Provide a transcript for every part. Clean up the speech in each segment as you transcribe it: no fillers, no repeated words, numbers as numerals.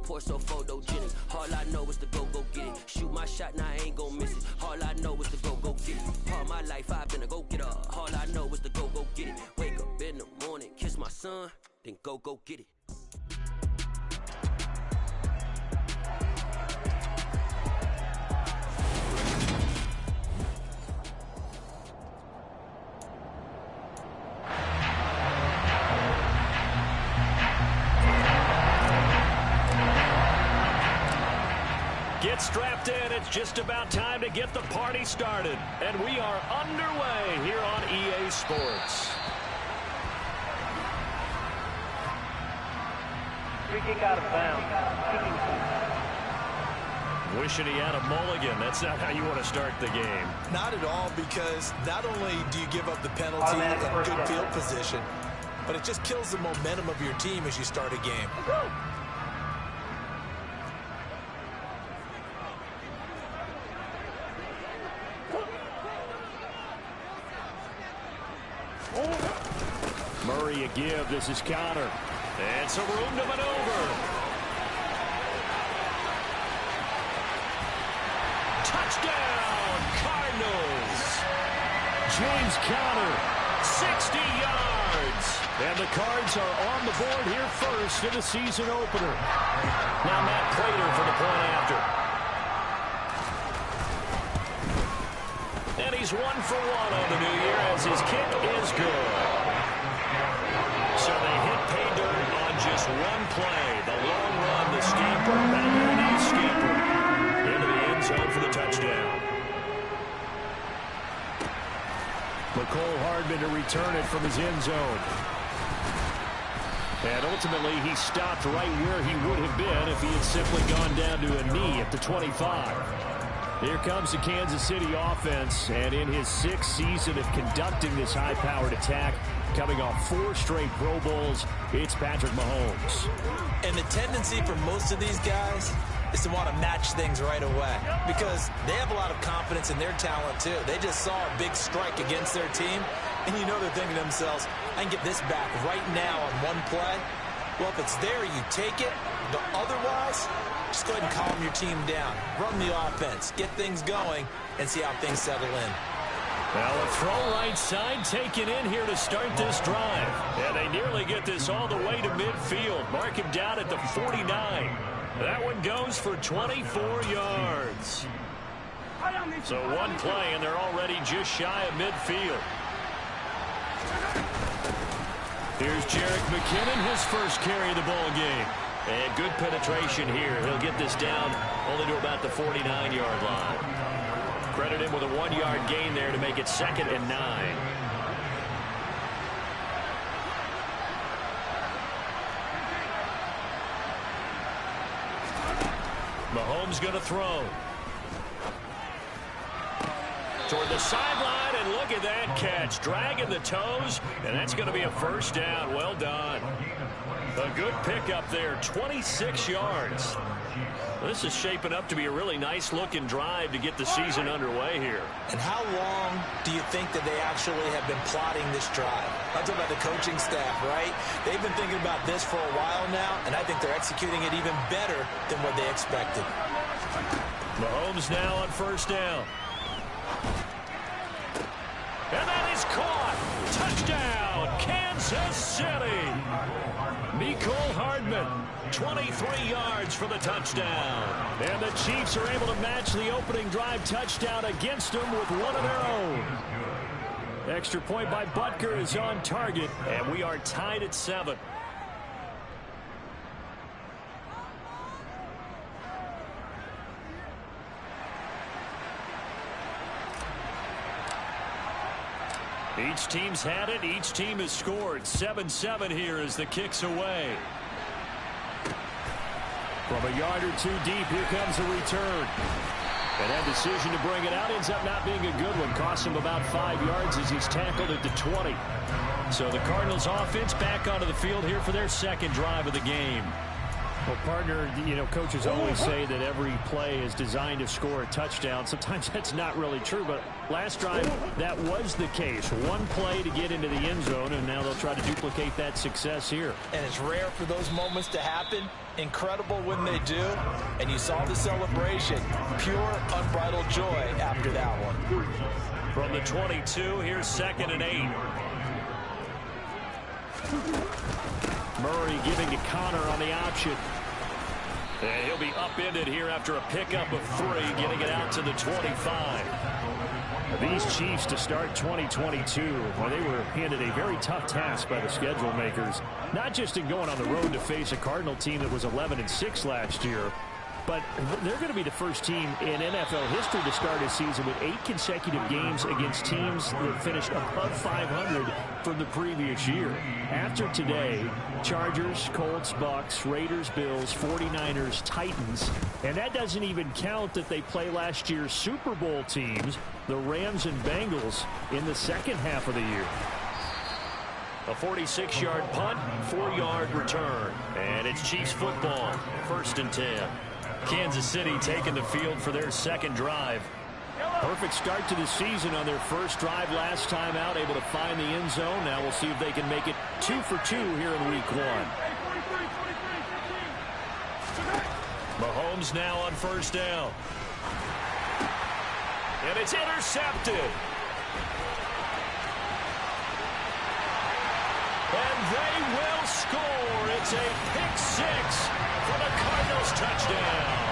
porch so photogenic. All I know is to go get it. Shoot my shot, now I ain't gon' miss it. All I know is to go get it. All my life I've been a go-getter. All I know is to go get it. Wake up in the morning, kiss my son, then go get it. Get strapped in. It's just about time to get the party started. And we are underway here on EA Sports. Free kick out of bounds. Wishing he had a mulligan. That's not how you want to start the game. Not at all, because not only do you give up the penalty and good field position, but it just kills the momentum of your team as you start a game. Murray a give. This is Connor. And some room to maneuver. Touchdown, Cardinals. James Conner, 60 yards. And the Cards are on the board here first in the season opener. Now Matt Prater for the point after. And he's 1 for 1 on the new year as his kick is good. So they hit pay dirt on just one play. The long run, the steeper, Balloon steeper. Into the end zone for the touchdown. McCole Hardman to return it from his end zone. And ultimately, he stopped right where he would have been if he had simply gone down to a knee at the 25. Here comes the Kansas City offense, and in his 6th season of conducting this high-powered attack, coming off 4 straight Pro Bowls, it's Patrick Mahomes. And the tendency for most of these guys is to want to match things right away, because they have a lot of confidence in their talent too. They just saw a big strike against their team, and you know they're thinking to themselves, I can get this back right now on one play. Well, if it's there, you take it. But otherwise, just go ahead and calm your team down. Run the offense, get things going, and see how things settle in. Well, a throw right side taken in here to start this drive. And they nearly get this all the way to midfield. Mark him down at the 49. That one goes for 24 yards. So one play, and they're already just shy of midfield. Here's Jerick McKinnon, his first carry of the ball game. And good penetration here. He'll get this down only to about the 49-yard line. Credit him with a 1-yard gain there to make it 2nd and 9. Mahomes going to throw. Toward the sideline, and look at that catch. Dragging the toes, and that's going to be a first down. Well done. A good pickup there, 26 yards. This is shaping up to be a really nice-looking drive to get the season underway here. And how long do you think that they actually have been plotting this drive? I'm talking about the coaching staff, right? They've been thinking about this for a while now, and I think they're executing it even better than what they expected. Mahomes now on first down. And that is caught. Touchdown, Kansas City. Mecole Hardman, 23 yards for the touchdown. And the Chiefs are able to match the opening drive touchdown against them with one of their own. Extra point by Butker is on target, and we are tied at 7. Each team's had it. Each team has scored. 7-7 here as the kick's away. From a yard or two deep, here comes a return. And that decision to bring it out ends up not being a good one. Costs him about 5 yards as he's tackled at the 20. So the Cardinals offense back onto the field here for their second drive of the game. Well, partner, you know, coaches always say that every play is designed to score a touchdown. Sometimes that's not really true, but last drive, that was the case. One play to get into the end zone, and now they'll try to duplicate that success here. And it's rare for those moments to happen. Incredible when they do. And you saw the celebration. Pure, unbridled joy after that one. From the 22, here's 2nd and 8. Murray giving to Connor on the option. And he'll be upended here after a pickup of 3, getting it out to the 25. These Chiefs to start 2022, well, they were handed a very tough task by the schedule makers, not just in going on the road to face a Cardinal team that was 11-6 last year, but they're going to be the first team in NFL history to start a season with 8 consecutive games against teams that finished above 500 from the previous year. After today, Chargers, Colts, Bucks, Raiders, Bills, 49ers, Titans, and that doesn't even count that they play last year's Super Bowl teams, the Rams and Bengals, in the second half of the year. A 46-yard punt, 4-yard return, and it's Chiefs football, 1st and 10. Kansas City taking the field for their second drive. Perfect start to the season on their first drive last time out, able to find the end zone. Now we'll see if they can make it 2 for 2 here in week 1. Mahomes now on 1st down. And it's intercepted. And they will score. It's a pick 6 for the Cardinals touchdown.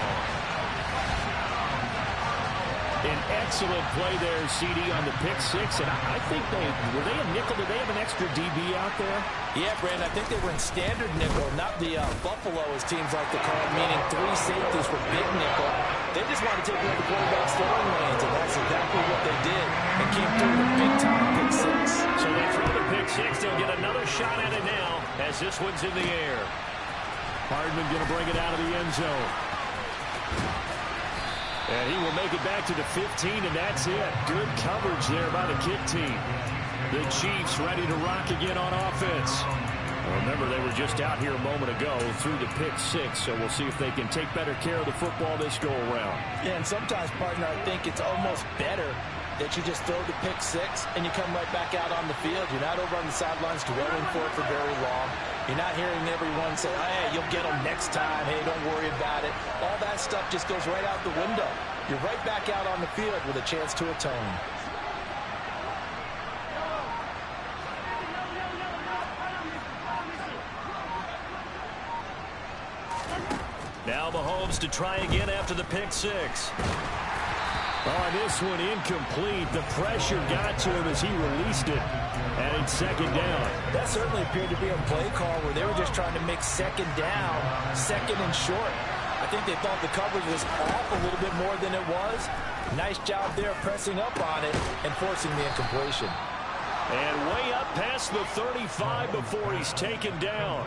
An excellent play there, CD, on the pick 6. And I think were they a nickel? Did they have an extra DB out there? Yeah, Brandon, I think they were in standard nickel, not the Buffalo, as teams like to call it, meaning 3 safeties for big nickel. They just wanted to take away the quarterback's throwing lanes, and that's exactly what they did, and came through with a big-time pick 6. So they throw the pick 6. They'll get another shot at it now as this one's in the air. Hardman going to bring it out of the end zone. And he will make it back to the 15, and that's it. Good coverage there by the kick team. The Chiefs ready to rock again on offense. Remember, they were just out here a moment ago through the pick 6, so we'll see if they can take better care of the football this go-around. Yeah, and sometimes, partner, I think it's almost better that you just throw the pick 6 and you come right back out on the field. You're not over on the sidelines dwelling for it for very long. You're not hearing everyone say, oh, hey, you'll get them next time. Hey, don't worry about it. All that stuff just goes right out the window. You're right back out on the field with a chance to atone. Now Mahomes to try again after the pick 6. Oh, this one incomplete. The pressure got to him as he released it. And it's 2nd down. That certainly appeared to be a play call where they were just trying to make 2nd down, 2nd and short. I think they thought the coverage was off a little bit more than it was. Nice job there pressing up on it and forcing the incompletion. And way up past the 35 before he's taken down.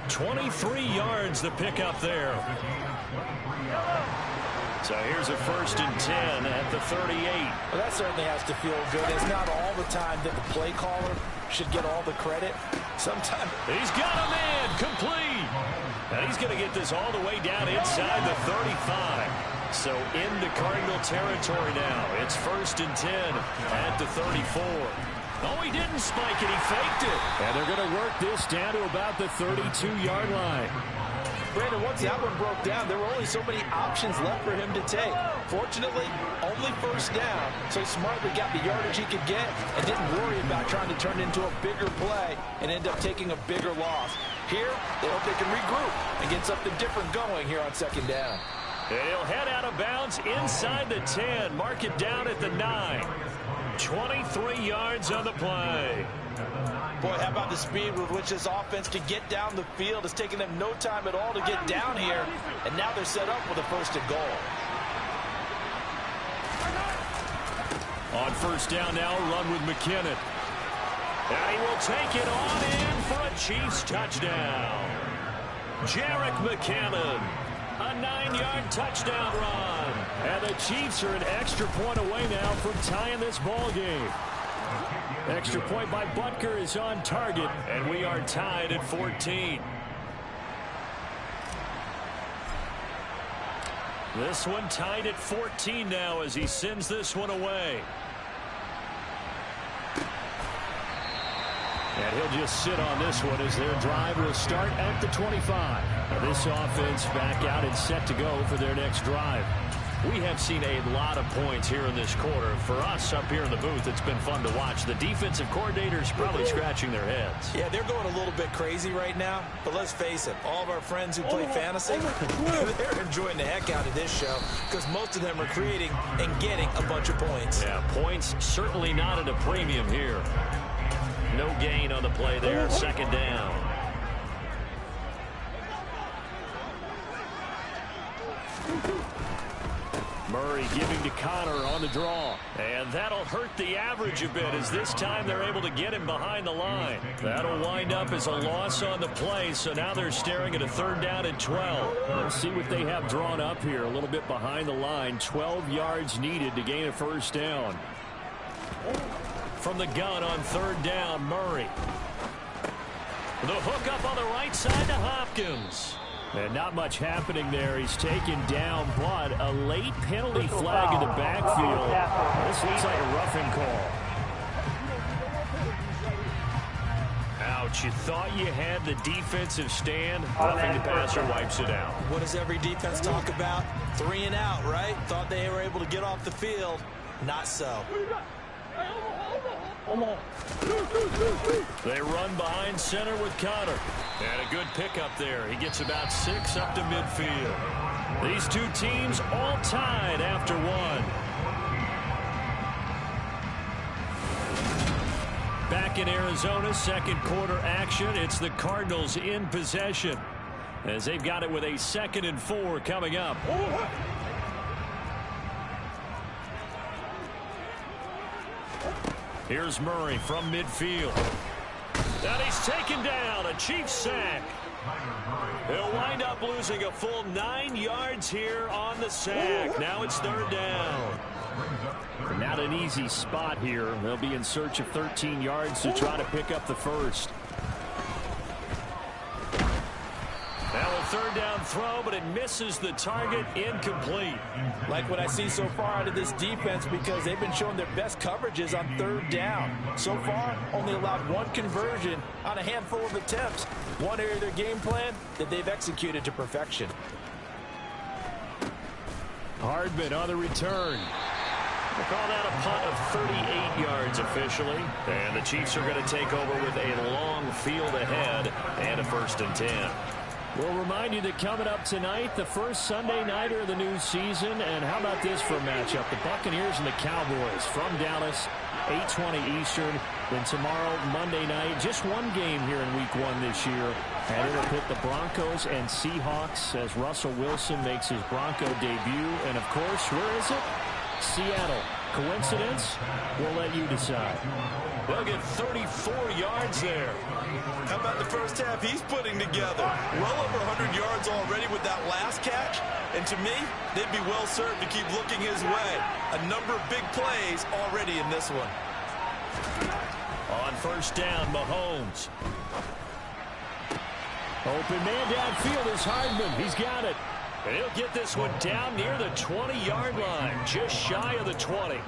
23 yards the pickup there. So here's a 1st and 10 at the 38. Well, that certainly has to feel good. It's not all the time that the play caller should get all the credit. Sometimes he's got a man complete. And he's going to get this all the way down inside the 35. So into Cardinal territory now. It's 1st and 10 at the 34. Oh, he didn't spike it. He faked it. And they're going to work this down to about the 32-yard line. Brandon, once that one broke down, there were only so many options left for him to take. Fortunately, only 1st down, so he smartly got the yardage he could get and didn't worry about trying to turn it into a bigger play and end up taking a bigger loss. Here, they hope they can regroup and get something different going here on 2nd down. And he'll head out of bounds inside the 10, mark it down at the 9. 23 yards on the play. Boy, how about the speed with which this offense can get down the field? It's taken them no time at all to get down here, and now they're set up with a 1st and goal. On 1st down now, run with McKinnon. And he will take it on in for a Chiefs touchdown. Jerick McKinnon, a 9-yard touchdown run. And the Chiefs are an extra point away now from tying this ball game. Extra point by Butker is on target, and we are tied at 14. This one tied at 14 now as he sends this one away. And he'll just sit on this one as their drive will start at the 25. This offense back out and set to go for their next drive. We have seen a lot of points here in this quarter. For us up here in the booth, it's been fun to watch. The defensive coordinators probably scratching their heads. Yeah, they're going a little bit crazy right now. But let's face it, all of our friends who play fantasy, they're enjoying the heck out of this show because most of them are creating and getting a bunch of points. Yeah, points certainly not at a premium here. No gain on the play there. Second down. Murray giving to Connor on the draw. And that'll hurt the average a bit as this time they're able to get him behind the line. That'll wind up as a loss on the play, so now they're staring at a third down and 12. We'll see what they have drawn up here. A little bit behind the line. 12 yards needed to gain a first down. From the gun on third down, Murray. The hook up on the right side to Hopkins. And not much happening there. He's taken down, but a late penalty flag in the backfield. This looks like a roughing call. Ouch, you thought you had the defensive stand. Roughing the passer wipes it out. What does every defense talk about? 3 and out, right? Thought they were able to get off the field. Not so. They run behind center with Connor. And a good pickup there. He gets about 6 up to midfield. These two teams all tied after one. Back in Arizona, second quarter action. It's the Cardinals in possession as they've got it with a 2nd and 4 coming up. Here's Murray from midfield. And he's taken down. A Chiefs sack. He'll wind up losing a full 9 yards here on the sack. Now it's third down. Not an easy spot here. They'll be in search of 13 yards to try to pick up the first. Now a third down throw, but it misses the target. Incomplete. Like what I see so far out of this defense because they've been showing their best coverages on third down. So far, only allowed 1 conversion on a handful of attempts. One area of their game plan that they've executed to perfection. Hardman on the return. We'll call that a punt of 38 yards officially. And the Chiefs are going to take over with a long field ahead and a 1st and 10. We'll remind you that coming up tonight, the first Sunday nighter of the new season. And how about this for a matchup? The Buccaneers and the Cowboys from Dallas, 8:20 Eastern. Then tomorrow, Monday night, just one game here in week 1 this year. And it'll pit the Broncos and Seahawks as Russell Wilson makes his Bronco debut. And, of course, where is it? Seattle. Coincidence? We'll let you decide. They'll get 34 yards there. How about the first half he's putting together? Well over 100 yards already with that last catch. And to me, they'd be well served to keep looking his way. A number of big plays already in this one. On first down, Mahomes. Open man downfield is Hardman. He's got it. And he'll get this one down near the 20-yard line, just shy of the 20.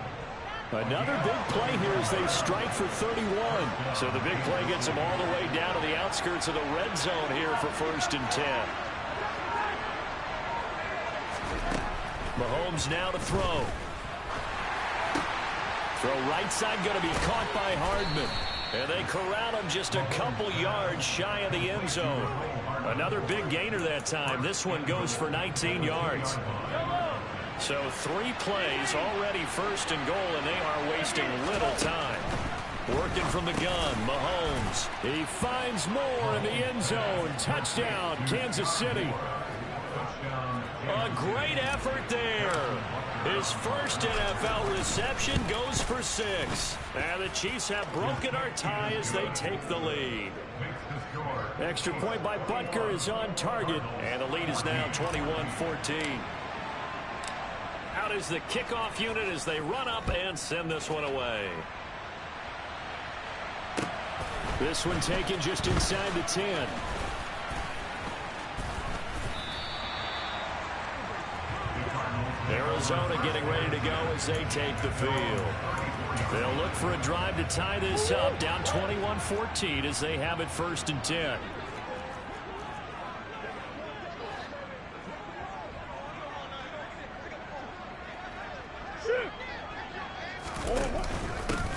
Another big play here as they strike for 31. So the big play gets them all the way down to the outskirts of the red zone here for 1st and 10. Mahomes now to throw. Throw right side going to be caught by Hardman. And they corral him just a couple yards shy of the end zone. Another big gainer that time. This one goes for 19 yards. So 3 plays already 1st and goal, and they are wasting little time. Working from the gun, Mahomes. He finds more in the end zone. Touchdown, Kansas City. A great effort there. His first NFL reception goes for 6. And the Chiefs have broken our tie as they take the lead. Extra point by Butker is on target, and the lead is now 21-14. Out is the kickoff unit as they run up and send this one away. This one taken just inside the 10. Arizona getting ready to go as they take the field. They'll look for a drive to tie this up, down 21-14 as they have it 1st and 10.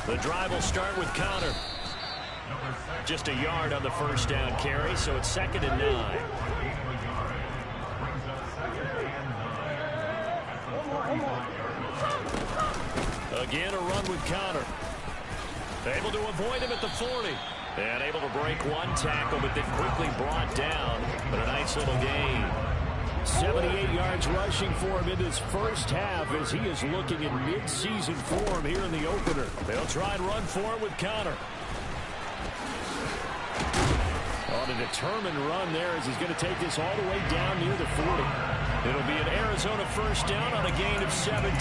The drive will start with Connor. Just a yard on the first down carry, so it's 2nd and 9. Again, a run with Connor. Able to avoid him at the 40. And able to break one tackle, but then quickly brought down. But a nice little gain. 78 yards rushing for him in this first half as he is looking in mid-season form here in the opener. They'll try and run for it with Connor. On a determined run there as he's going to take this all the way down near the 40. It'll be an Arizona first down on a gain of 17.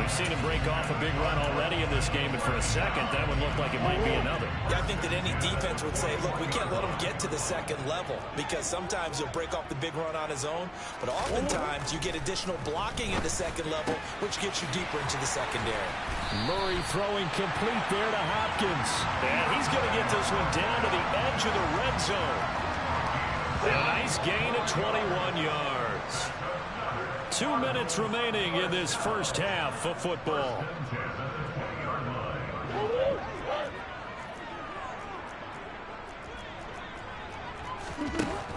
We've seen him break off a big run already in this game, and for a second, that would look like it might be another. Yeah, I think that any defense would say, look, we can't let him get to the second level because sometimes he'll break off the big run on his own, but oftentimes you get additional blocking at the second level, which gets you deeper into the secondary. Murray throwing complete there to Hopkins. And he's going to get this one down to the edge of the red zone. A nice gain of 21 yards. 2 minutes remaining in this first half of football.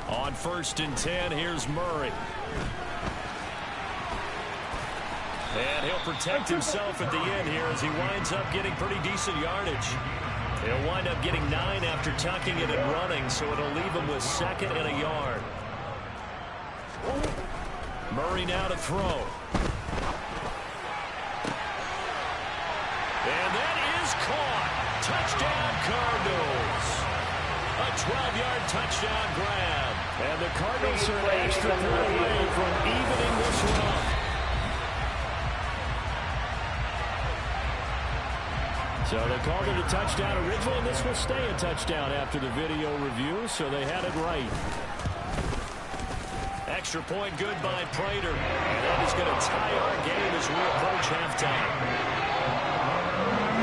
On 1st and 10, here's Murray. And he'll protect himself at the end here as he winds up getting pretty decent yardage. He'll wind up getting 9 after tucking it and running, so it'll leave him with 2nd and a yard. Murray now to throw. And that is caught. Touchdown, Cardinals. A 12-yard touchdown grab. And the Cardinals are an extra point away from evening this run. So they called it a touchdown originally, and this will stay a touchdown after the video review, so they had it right. Extra point good by Prater. And that is going to tie our game as we approach halftime.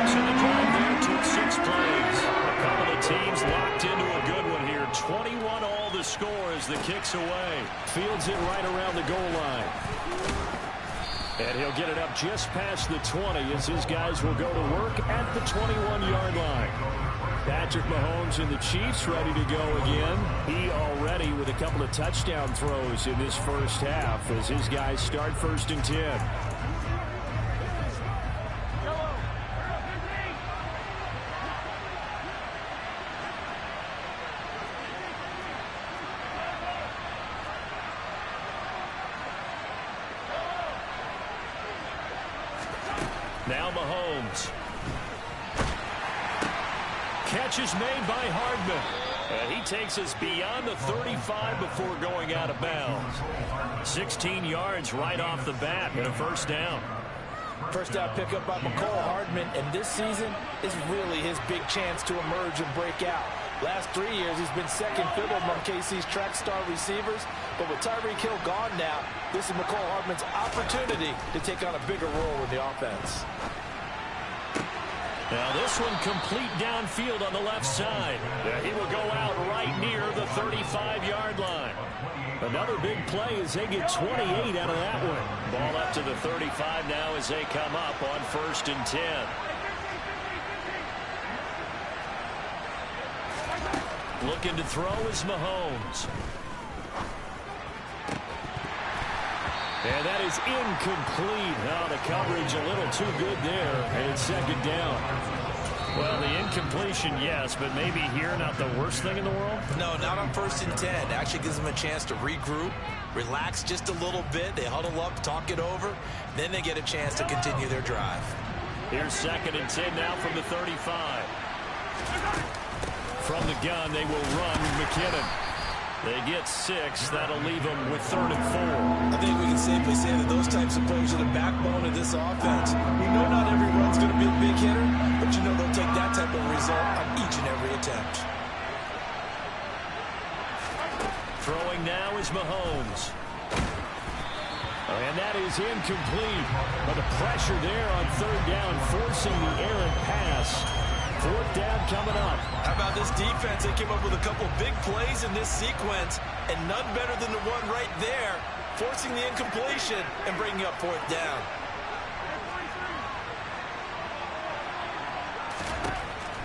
So the drive there took 6 plays. A couple of teams locked into a good one here. 21 all the score as the kick's away. Fields it right around the goal line. And he'll get it up just past the 20 as his guys will go to work at the 21-yard line. Patrick Mahomes and the Chiefs ready to go again. He already with a couple of touchdown throws in this first half as his guys start 1st and 10. Now Mahomes. Catch is made by Hardman. And he takes us beyond the 35 before going out of bounds. 16 yards right off the bat and a first down. First down pickup by McCole Hardman, and this season is really his big chance to emerge and break out. Last 3 years, he's been second fiddle among KC's track star receivers, but with Tyreek Hill gone now, this is McCole Hardman's opportunity to take on a bigger role in the offense. Now this one complete downfield on the left side. He will go out right near the 35-yard line. Another big play as they get 28 out of that one. Ball up to the 35 now as they come up on 1st and 10. Looking to throw is Mahomes. And that is incomplete. Now the coverage a little too good there, and it's 2nd down. Well, the incompletion, yes, but maybe here not the worst thing in the world? No, not on 1st and 10. It actually gives them a chance to regroup, relax just a little bit. They huddle up, talk it over. Then they get a chance to continue their drive. Here's 2nd and 10 now from the 35. From the gun, they will run McKinnon. They get 6. That'll leave them with 3rd and 4. I think we can safely say that those types of plays are the backbone of this offense. We know not every run's going to be a big hitter, but you know they'll take that type of result on each and every attempt. Throwing now is Mahomes. And that is incomplete. But the pressure there on third down, forcing the errant pass. Fourth down coming up. How about this defense? They came up with a couple big plays in this sequence, and none better than the one right there, forcing the incompletion and bringing up fourth down.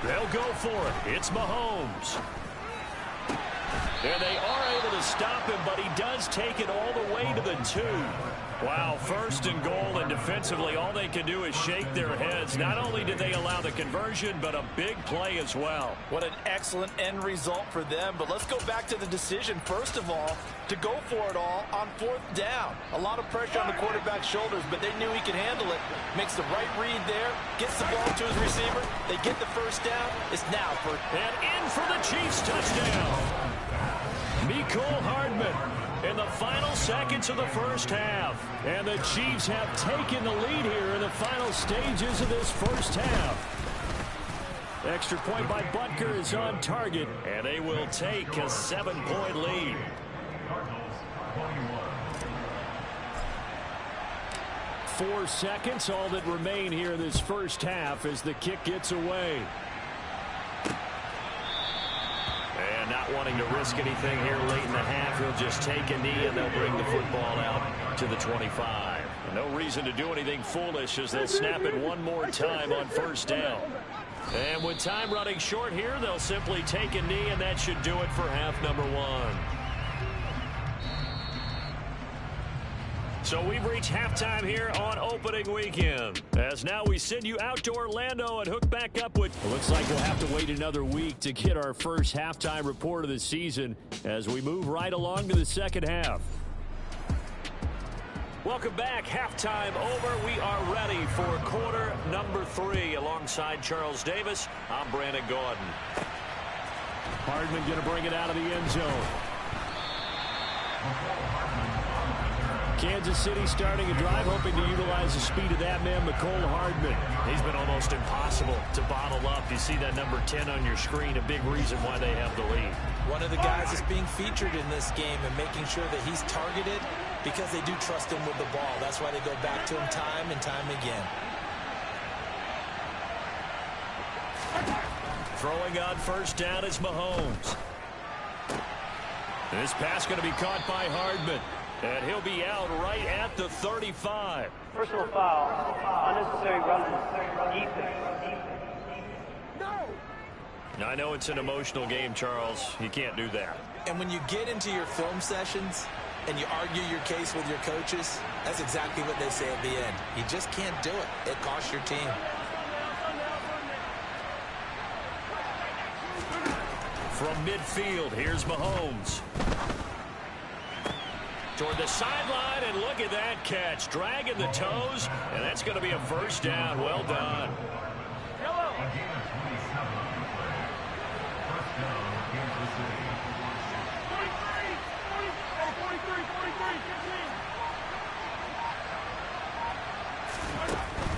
They'll go for it. It's Mahomes. And they are able to stop him, but he does take it all the way to the 2. Wow, first and goal, and defensively all they can do is shake their heads. Not only did they allow the conversion, but a big play as well. What an excellent end result for them. But let's go back to the decision, first of all, to go for it all on fourth down. A lot of pressure on the quarterback's shoulders, but they knew he could handle it. Makes the right read there, gets the ball to his receiver. They get the first down. It's now for... And in for the Chiefs touchdown. Mecole Hardman in the final seconds of the first half. And the Chiefs have taken the lead here in the final stages of this first half. Extra point by Butker is on target, and they will take a 7-point lead. Four seconds, all that remain here in this first half as the kick gets away. And not wanting to risk anything here late in the half, he'll just take a knee and they'll bring the football out to the 25. No reason to do anything foolish as they'll snap it one more time on first down. And with time running short here, they'll simply take a knee, and that should do it for half number 1. So we've reached halftime here on opening weekend. As now we send you out to Orlando and hook back up with... It looks like we'll have to wait another week to get our first halftime report of the season as we move right along to the second half. Welcome back. Halftime over. We are ready for quarter number 3. Alongside Charles Davis, I'm Brandon Gaudin. Hardman going to bring it out of the end zone. Kansas City starting a drive, hoping to utilize the speed of that man, Mecole Hardman. He's been almost impossible to bottle up. You see that number 10 on your screen, a big reason why they have the lead. One of the guys that's being featured in this game and making sure that he's targeted because they do trust him with the ball. That's why they go back to him time and time again. Throwing on first down is Mahomes. This pass going to be caught by Hardman. And he'll be out right at the 35. Personal foul, unnecessary running, defense. Now, I know it's an emotional game, Charles. You can't do that. And when you get into your film sessions and you argue your case with your coaches, that's exactly what they say at the end. You just can't do it. It costs your team. From midfield, here's Mahomes. Toward the sideline, and look at that catch. Dragging the toes, and that's going to be a first down. Well done.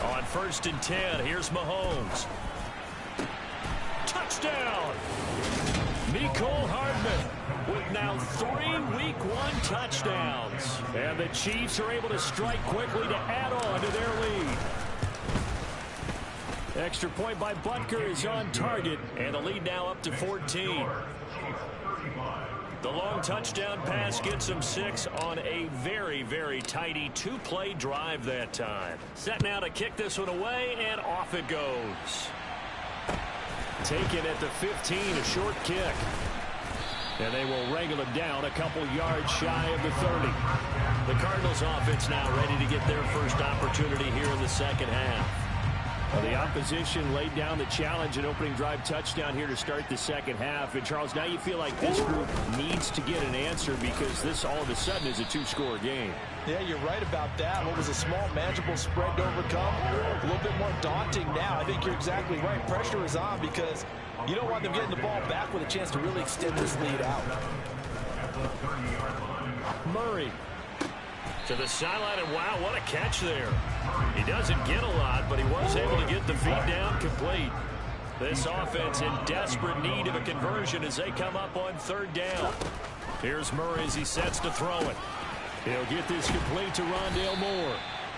On first and 10, here's Mahomes. Touchdown! Mecole Hardman with now 3 Week 1 touchdowns. And the Chiefs are able to strike quickly to add on to their lead. Extra point by Butker is on target, and the lead now up to 14. The long touchdown pass gets them 6 on a very, very tidy 2-play drive that time. Set now to kick this one away, and off it goes. Taken at the 15, a short kick. And they will wrangle him down a couple yards shy of the 30. The Cardinals offense now ready to get their first opportunity here in the second half. Well, the opposition laid down the challenge and opening drive touchdown here to start the second half. And, Charles, now you feel like this group needs to get an answer because this all of a sudden is a 2-score game. Yeah, you're right about that. What was a small, manageable spread to overcome, a little bit more daunting now. I think you're exactly right. Pressure is on because you don't want them getting the ball back with a chance to really extend this lead out. Murray to the sideline, and wow, what a catch there. He doesn't get a lot, but he was able to get the feet down complete. This offense in desperate need of a conversion as they come up on third down. Here's Murray as he sets to throw it. He'll get this complete to Rondale Moore.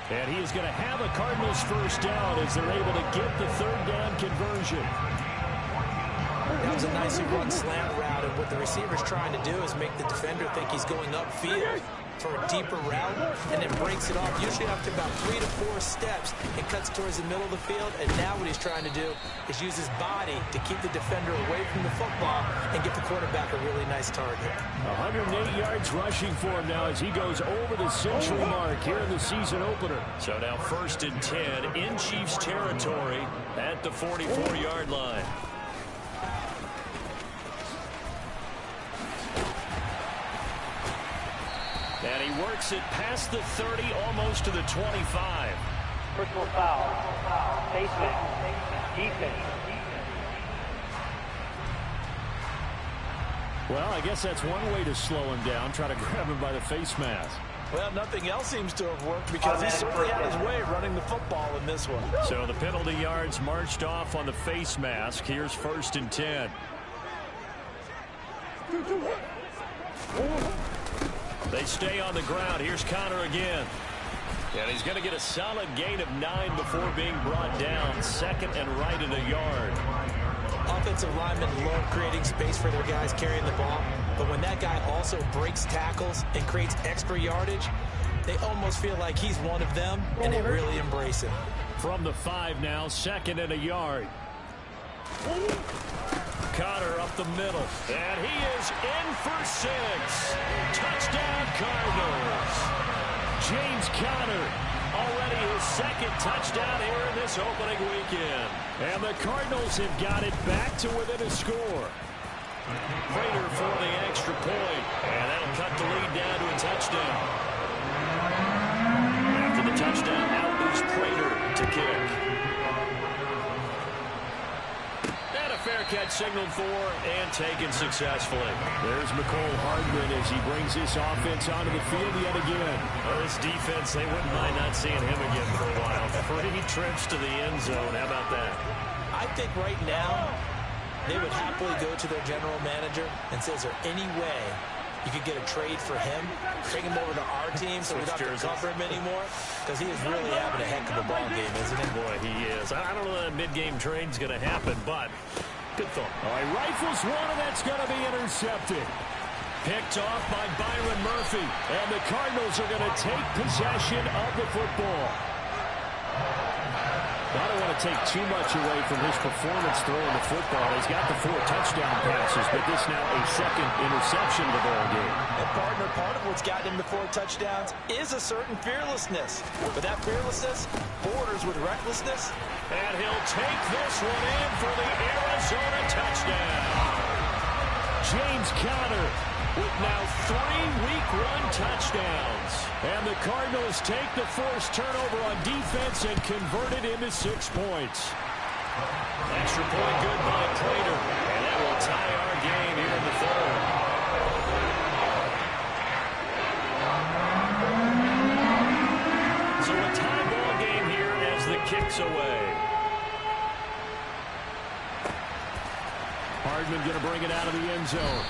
And he is going to have a Cardinals first down as they're able to get the third down conversion. That was a nicely run slant route, and what the receiver's trying to do is make the defender think he's going upfield for a deeper route, and then breaks it off, usually after about 3 to 4 steps, and cuts towards the middle of the field. And now what he's trying to do is use his body to keep the defender away from the football and get the quarterback a really nice target. 108 yards rushing for him now as he goes over the century mark here in the season opener. So now 1st and 10 in Chiefs territory at the 44-yard line. And he works it past the 30, almost to the 25. Personal foul. Face mask. Defense. Well, I guess that's one way to slow him down, try to grab him by the face mask. Well, nothing else seems to have worked because he certainly had his way running the football in this one. So the penalty yards marched off on the face mask. Here's 1st and 10. They stay on the ground. Here's Conner again. And he's going to get a solid gain of 9 before being brought down. 2nd and right at a yard. Offensive linemen love creating space for their guys carrying the ball. But when that guy also breaks tackles and creates extra yardage, they almost feel like he's one of them, and they really embrace him. From the 5 now, 2nd and a yard. Conner up the middle, and he is in for 6. Touchdown Cardinals. James Conner, already his 2nd touchdown here in this opening weekend. And the Cardinals have got it back to within a score. Prater for the extra point, and that'll cut the lead down to a touchdown. After the touchdown, out is Prater to kick. Fair catch signaled for and taken successfully. There's Mecole Hardman as he brings this offense onto the field yet again. Well, this defense, they wouldn't mind not seeing him again for a while. 3 trips to the end zone. How about that? I think right now they would happily go to their general manager and say, is there any way you could get a trade for him, bring him over to our team so we don't have to cover him anymore? Because he is really having a heck of a ball game, isn't he? Boy, he is. I don't know that mid-game trade's going to happen, but good thought. All right, rifles one, and that's going to be intercepted. Picked off by Byron Murphy, and the Cardinals are going to take possession of the football. I don't want to take too much away from his performance throwing the football. He's got the 4 touchdown passes, but this now a 2nd interception of the ball game. And partner, part of what's gotten him to 4 touchdowns is a certain fearlessness. But that fearlessness borders with recklessness. And he'll take this one in for the Arizona touchdown. James Conner with now 3 week-run touchdowns. And the Cardinals take the forced turnover on defense and convert it into 6 points. Extra point good by Prater. And that will tie our game here in the 3rd. So a tie ball game here as the kick's away. Hardman going to bring it out of the end zone.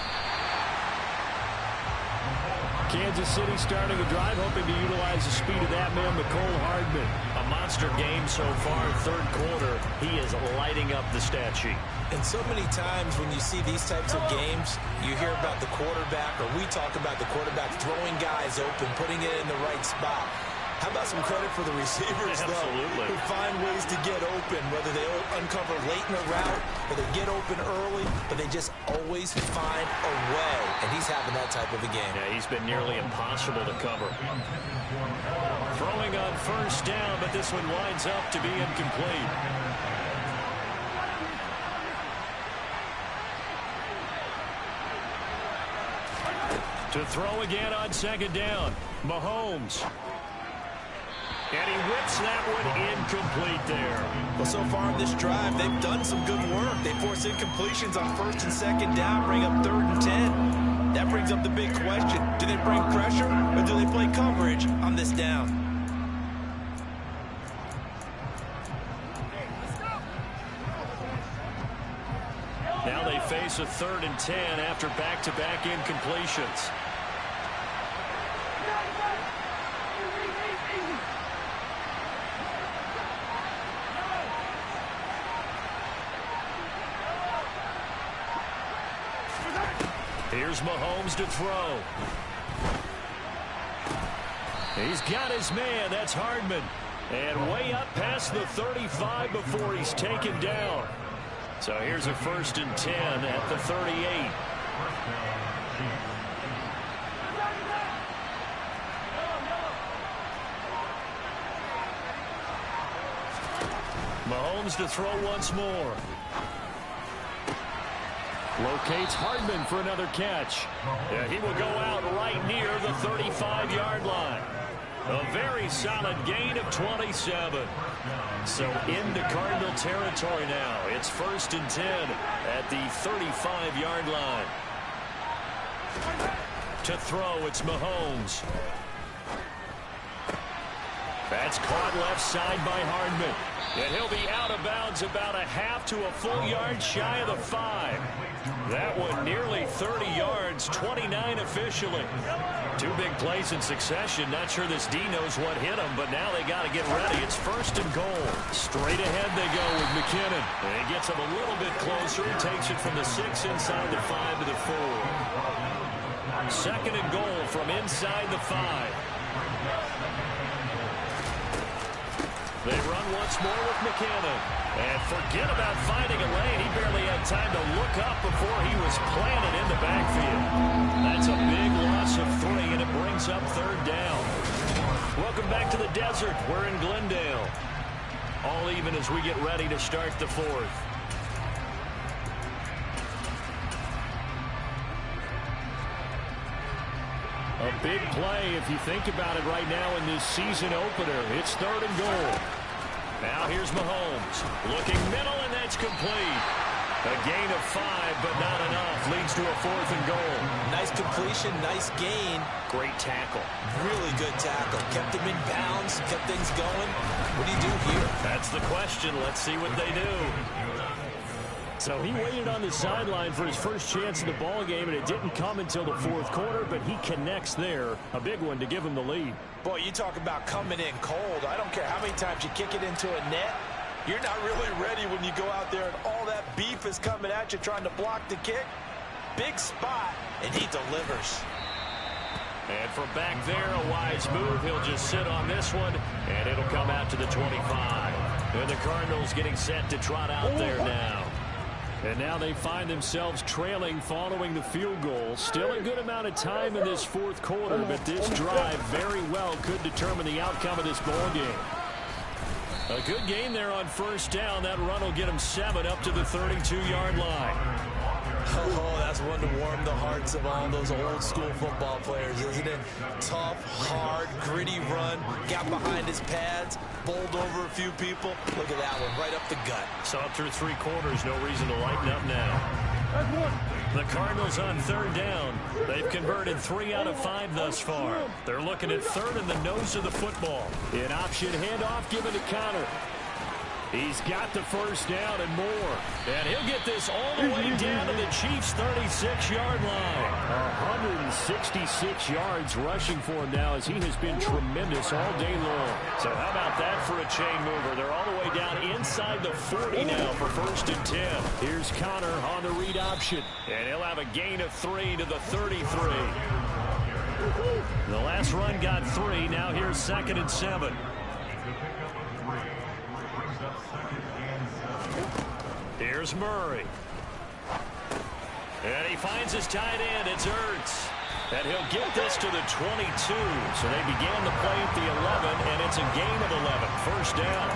Kansas City starting a drive, hoping to utilize the speed of that man, Mecole Hardman. A monster game so far, 3rd quarter. He is lighting up the stat sheet. And so many times when you see these types of games, you hear about the quarterback, or we talk about the quarterback throwing guys open, putting it in the right spot. How about some credit for the receivers, though, who find ways to get open, whether they uncover late in the route or they get open early, but they just always find a way. And he's having that type of a game. Yeah, he's been nearly impossible to cover. Throwing on 1st down, but this one winds up to be incomplete. To throw again on 2nd down, Mahomes. And he whips that one incomplete there. Well, so far in this drive, they've done some good work. They force incompletions on 1st and 2nd down, bring up 3rd and 10. That brings up the big question. Do they bring pressure, or do they play coverage on this down? Now they face a 3rd and 10 after back-to-back incompletions. Here's Mahomes to throw. He's got his man. That's Hardman. And way up past the 35 before he's taken down. So here's a 1st and 10 at the 38. Mahomes to throw once more. Locates Hardman for another catch. Yeah, he will go out right near the 35-yard line. A very solid gain of 27. So into Cardinal territory now. It's 1st and 10 at the 35-yard line. To throw, it's Mahomes. That's caught left side by Hardman. And he'll be out of bounds about a half to a full yard shy of the 5. That one nearly 30 yards, 29 officially. 2 big plays in succession. Not sure this D knows what hit him, but now they got to get ready. It's 1st and goal. Straight ahead they go with McKinnon. And he gets him a little bit closer. He takes it from the 6 inside the 5 to the 4. 2nd and goal from inside the 5. They run once more with McKinnon. And forget about finding a lane. He barely had time to look up before he was planted in the backfield. That's a big loss of 3, and it brings up 3rd down. Welcome back to the desert. We're in Glendale. All even as we get ready to start the 4th. A big play if you think about it right now in this season opener. It's 3rd and goal. Now here's Mahomes. Looking middle, and that's complete. A gain of 5, but not enough. Leads to a 4th and goal. Nice completion, nice gain. Great tackle. Really good tackle. Kept him in bounds, kept things going. What do you do here? That's the question. Let's see what they do. So he waited on the sideline for his first chance in the ball game, and it didn't come until the 4th quarter, but he connects there. A big one to give him the lead. Boy, you talk about coming in cold. I don't care how many times you kick it into a net. You're not really ready when you go out there and all that beef is coming at you trying to block the kick. Big spot, and he delivers. And from back there, a wise move. He'll just sit on this one, and it'll come out to the 25. And the Cardinals getting set to trot out there now. And now they find themselves trailing following the field goal. Still a good amount of time in this 4th quarter, but this drive very well could determine the outcome of this ball game. A good game there on 1st down. That run will get them 7 up to the 32-yard line. Oh, that's one to warm the hearts of all those old school football players, isn't it? Tough, hard, gritty run. Got behind his pads, bowled over a few people. Look at that one, right up the gut. Saw it through 3 quarters. No reason to lighten up now. The Cardinals on 3rd down. They've converted 3 out of 5 thus far. They're looking at 3rd in the nose of the football. An option handoff given to Connor. He's got the 1st down and more. And he'll get this all the way down to the Chiefs' 36-yard line. 166 yards rushing for him now as he has been tremendous all day long. So how about that for a chain mover? They're all the way down inside the 40 now for 1st and 10. Here's Connor on the read option. And he'll have a gain of 3 to the 33. The last run got 3. Now here's 2nd and 7. Here's Murray. And he finds his tight end. It's Ertz. And he'll get this to the 22. So they began the play at the 11, and it's a gain of 11. 1st down.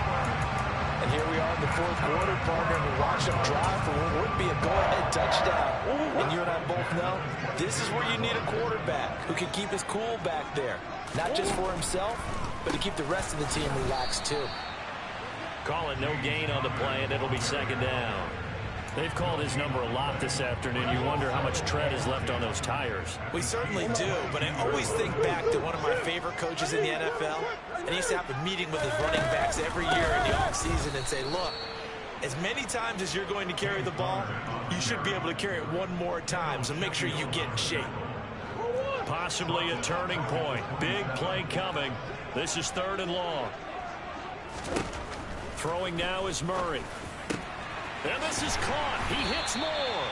And here we are in the 4th quarter, partner, and we watch them drive for what would be a go-ahead touchdown. And you and I both know this is where you need a quarterback who can keep his cool back there. Not just for himself, but to keep the rest of the team relaxed too. Call it no gain on the play, and it'll be 2nd down. They've called his number a lot this afternoon. You wonder how much tread is left on those tires. We certainly do, but I always think back to one of my favorite coaches in the NFL. And he used to have a meeting with his running backs every year in the offseason and say, look, as many times as you're going to carry the ball, you should be able to carry it one more time, so make sure you get in shape. possibly a turning point. Big play coming. This is 3rd and long. Throwing now is Murray. And this is caught. He hits Moore.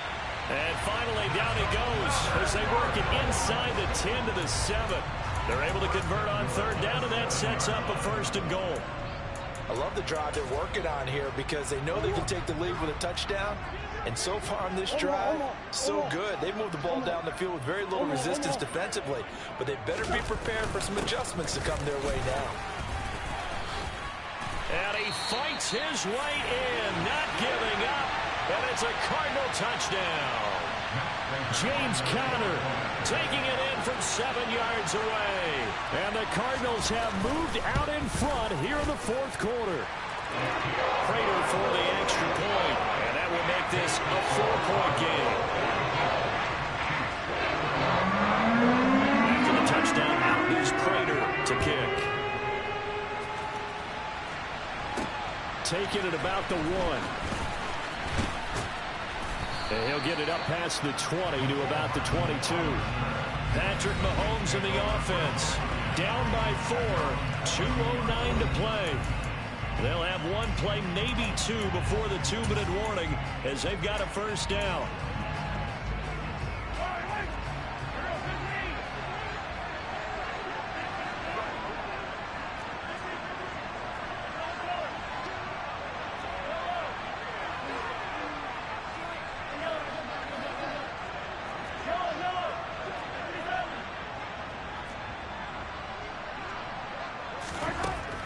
And finally, down he goes as they work it inside the 10 to the 7. They're able to convert on 3rd down, and that sets up a 1st and goal. I love the drive they're working on here because they know they can take the lead with a touchdown. And so far on this drive, so good. They've moved the ball down the field with very little resistance defensively. But they better be prepared for some adjustments to come their way now. And he fights his way in, not giving up. And it's a Cardinal touchdown. James Conner taking it in from 7 yards away. And the Cardinals have moved out in front here in the 4th quarter. Prater for the extra point. And that will make this a 4-point game. After the touchdown, out is Prater to kick. Taking it about the 1. And he'll get it up past the 20 to about the 22. Patrick Mahomes in the offense. Down by 4. 2:09 to play. They'll have one play, maybe 2, before the 2-minute warning as they've got a 1st down.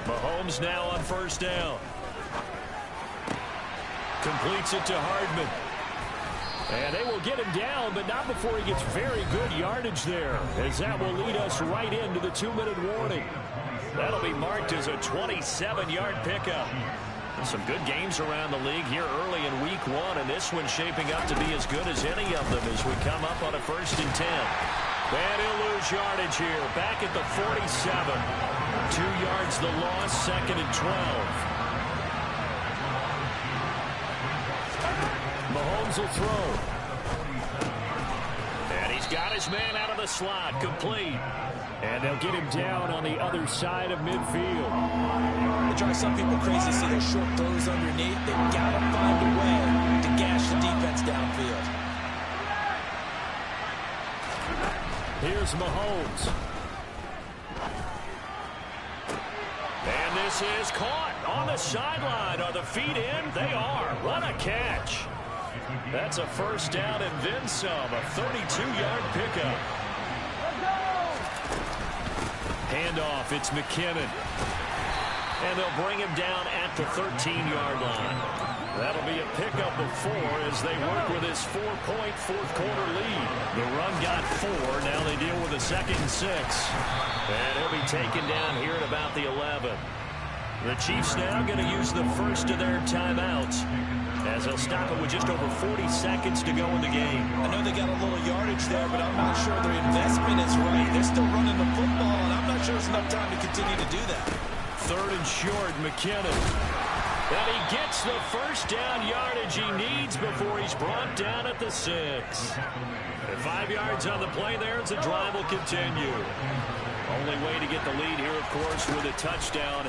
Mahomes now on 1st down. Completes it to Hardman. And they will get him down, but not before he gets very good yardage there, as that will lead us right into the 2-minute warning. That'll be marked as a 27-yard pickup. Some good games around the league here early in week 1, and this one's shaping up to be as good as any of them as we come up on a 1st and 10. And he'll lose yardage here, back at the 47. 2 yards the loss, 2nd and 12. Mahomes will throw. And he's got his man out of the slot, complete. And they'll get him down on the other side of midfield. They drive some people crazy to see those short throws underneath. They've got to find a way to gash the defense downfield. Here's Mahomes. And this is caught on the sideline. Are the feet in? They are. What a catch. That's a 1st down and then some. A 32-yard pickup. Handoff. It's McKinnon. And they'll bring him down at the 13-yard line. That'll be a pickup of 4 as they work with his 4-point 4th quarter lead. The run got 4. Now they deal with a 2nd and 6. And he'll be taken down here at about the 11. The Chiefs now going to use the first of their timeouts as they'll stop it with just over 40 seconds to go in the game. I know they got a little yardage there, but I'm not sure their investment is right. They're still running the football, and I'm not sure it's enough time to continue to do that. 3rd and short, McKinnon. And he gets the 1st down yardage he needs before he's brought down at the 6. And 5 yards on the play there as the drive will continue. Only way to get the lead here, of course, with a touchdown.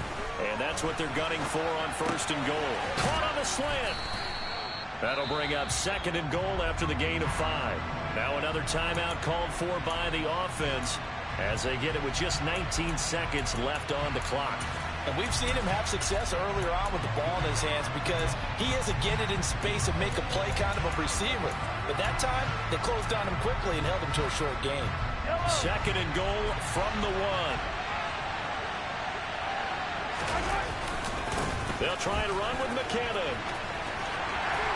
And that's what they're gunning for on 1st and goal. Caught on the slant. That'll bring up 2nd and goal after the gain of 5. Now another timeout called for by the offense as they get it with just 19 seconds left on the clock. And we've seen him have success earlier on with the ball in his hands because he has to get it in space and make a play kind of a receiver. But that time, they closed on him quickly and held him to a short gain. 2nd and goal from the 1. They'll try and run with McKinnon.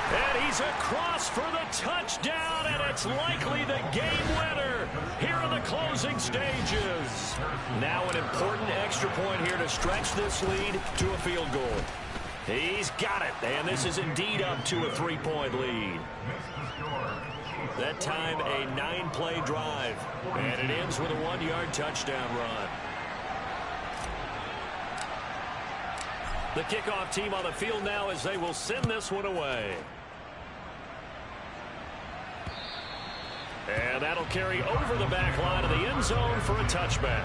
And he's across for the touchdown, and it's likely the game winner here in the closing stages. Now an important extra point here to stretch this lead to a field goal. He's got it, and this is indeed up to a 3-point lead. That time a 9-play drive, and it ends with a 1-yard touchdown run. The kickoff team on the field now as they will send this one away. And that'll carry over the back line of the end zone for a touchback.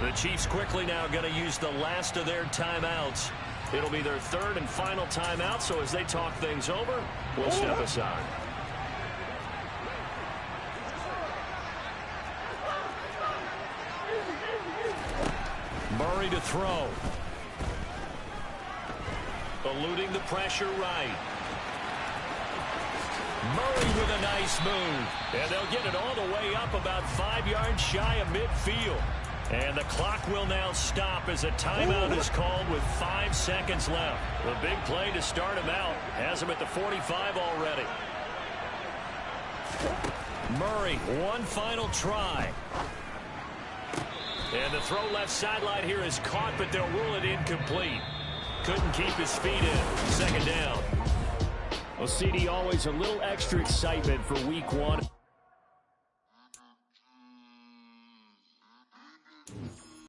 The Chiefs quickly now going to use the last of their timeouts. It'll be their third and final timeout, so as they talk things over, we'll step aside. Murray to throw. Eluding the pressure right. Murray with a nice move. And they'll get it all the way up about 5 yards shy of midfield. And the clock will now stop as a timeout is called with 5 seconds left. The big play to start him out has him at the 45 already. Murray, one final try. And the throw left sideline here is caught, but they'll rule it incomplete. Couldn't keep his feet in. Second down. Well, CD, always a little extra excitement for week one.